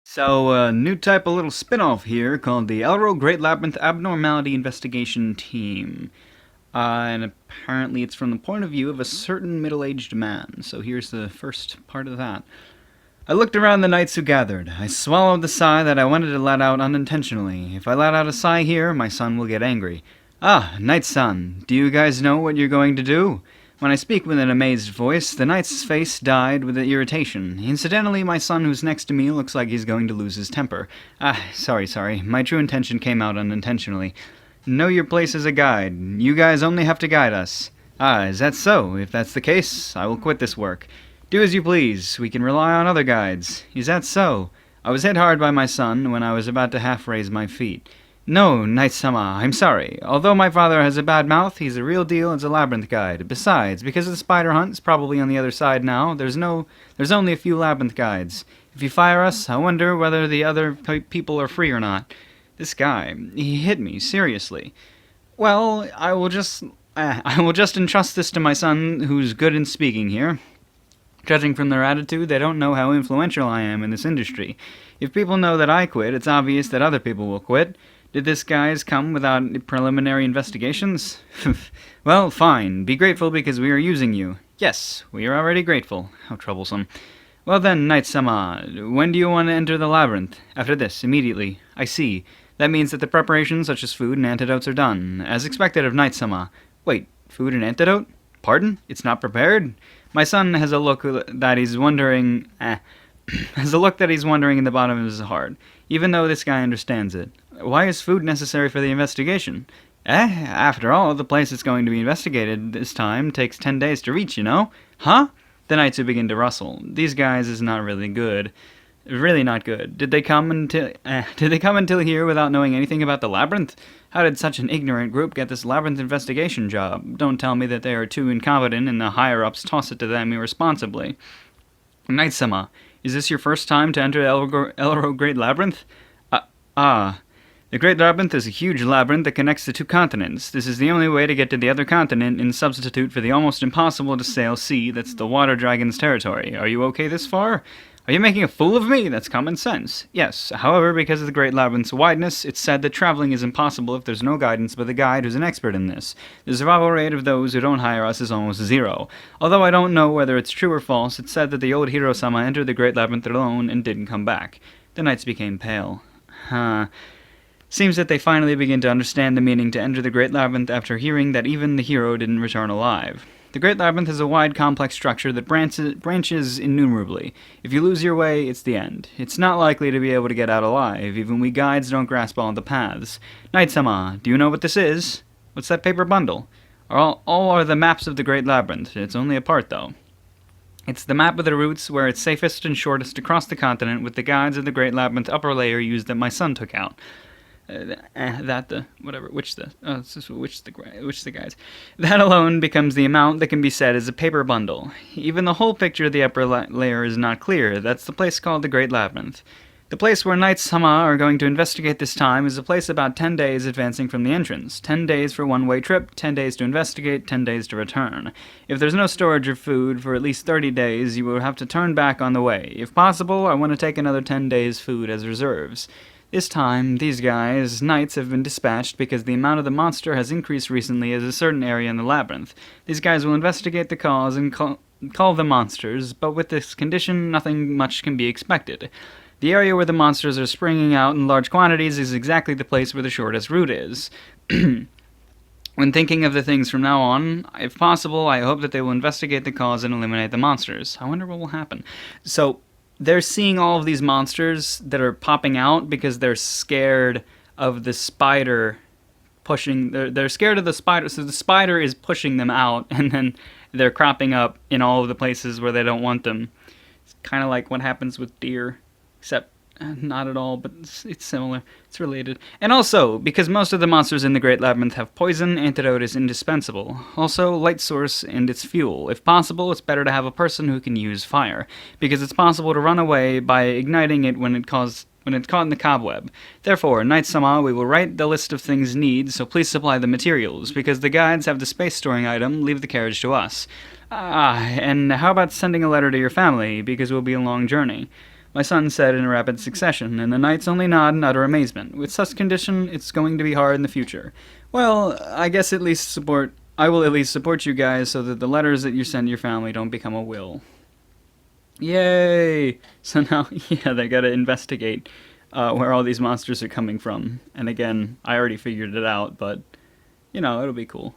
So, a new type of little spin-off here called the Elro Great Labyrinth Abnormality Investigation Team. And apparently it's from the point of view of a certain middle-aged man. So here's the first part of that. I looked around the knights who gathered. I swallowed the sigh that I wanted to let out unintentionally. If I let out a sigh here, my son will get angry. Ah, Knight Son, do you guys know what you're going to do? When I speak with an amazed voice, the knight's face dyed with irritation. Incidentally, my son who's next to me looks like he's going to lose his temper. Sorry. My true intention came out unintentionally. Know your place as a guide. You guys only have to guide us. Is that so? If that's the case, I will quit this work. Do as you please. We can rely on other guides. Is that so? I was hit hard by my son when I was about to half raise my feet. No, Knight-sama, I'm sorry. Although my father has a bad mouth, he's a real deal as a labyrinth guide. Besides, because of the spider hunt, it's probably on the other side now. There's only a few labyrinth guides. If you fire us, I wonder whether the other people are free or not. This guy, he hit me, seriously. Well, I will just entrust this to my son, who's good in speaking here. Judging from their attitude, they don't know how influential I am in this industry. If people know that I quit, it's obvious that other people will quit. Did this guys come without preliminary investigations? Well, fine. Be grateful because we are using you. Yes, we are already grateful. How troublesome. Well then, Knight-sama, when do you want to enter the labyrinth? After this, immediately. I see. That means that the preparations such as food and antidotes are done, as expected of Knight-sama. Wait, food and antidote? Pardon? It's not prepared? My son has a look that he's wondering... has a look that he's wondering in the bottom of his heart, even though this guy understands it. Why is food necessary for the investigation? After all, the place that's going to be investigated this time takes 10 days to reach, you know? Huh? The knights who begin to rustle. These guys is not really good. Really not good. Did they come until here without knowing anything about the labyrinth? How did such an ignorant group get this labyrinth investigation job? Don't tell me that they are too incompetent and the higher-ups toss it to them irresponsibly. Knight-sama, is this your first time to enter Elro Great Labyrinth? The Great Labyrinth is a huge labyrinth that connects the two continents. This is the only way to get to the other continent in substitute for the almost impossible to sail sea that's the water dragon's territory. Are you okay this far? Are you making a fool of me? That's common sense. Yes, however, because of the Great Labyrinth's wideness, it's said that traveling is impossible if there's no guidance by the guide who's an expert in this. The survival rate of those who don't hire us is almost zero. Although I don't know whether it's true or false, it's said that the old Hiro-sama entered the Great Labyrinth alone and didn't come back. The knights became pale. Seems that they finally begin to understand the meaning to enter the Great Labyrinth after hearing that even the hero didn't return alive. The Great Labyrinth is a wide, complex structure that branches innumerably. If you lose your way, it's the end. It's not likely to be able to get out alive. Even we guides don't grasp all the paths. Knight-sama, do you know what this is? What's that paper bundle? All are the maps of the Great Labyrinth. It's only a part, though. It's the map of the routes where it's safest and shortest across the continent, with the guides of the Great Labyrinth upper layer used that my son took out. Which the guys. That alone becomes the amount that can be said as a paper bundle. Even the whole picture of the upper layer is not clear. That's the place called the Great Labyrinth. The place where Knights-sama are going to investigate this time is a place about 10 days advancing from the entrance. 10 days for one-way trip, 10 days to investigate, 10 days to return. If there's no storage of food for at least 30 days, you will have to turn back on the way. If possible, I want to take another 10 days' food as reserves. This time, these guys, knights, have been dispatched because the amount of the monster has increased recently as a certain area in the labyrinth. These guys will investigate the cause and call them monsters, but with this condition, nothing much can be expected. The area where the monsters are springing out in large quantities is exactly the place where the shortest route is. When thinking of the things from now on, if possible, I hope that they will investigate the cause and eliminate the monsters. I wonder what will happen. So, they're seeing all of these monsters that are popping out because they're scared of the spider pushing... They're scared of the spider, so the spider is pushing them out, and then they're cropping up in all of the places where they don't want them. It's kind of like what happens with deer, except not at all, but it's similar. It's related. And also, because most of the monsters in the Great Labyrinth have poison, antidote is indispensable. Also, light source and its fuel. If possible, it's better to have a person who can use fire, because it's possible to run away by igniting it when it's caught in the cobweb. Therefore, Knight-sama, we will write the list of things needed, so please supply the materials. Because the guides have the space-storing item, leave the carriage to us. And how about sending a letter to your family, because it will be a long journey? my son said in rapid succession, and the knights only nod in utter amazement. With such condition, it's going to be hard in the future. Well, I guess at least support. I will at least support you guys so that the letters that you send your family don't become a will. Yay! So now, yeah, they gotta investigate where all these monsters are coming from. And again, I already figured it out, but, you know, it'll be cool.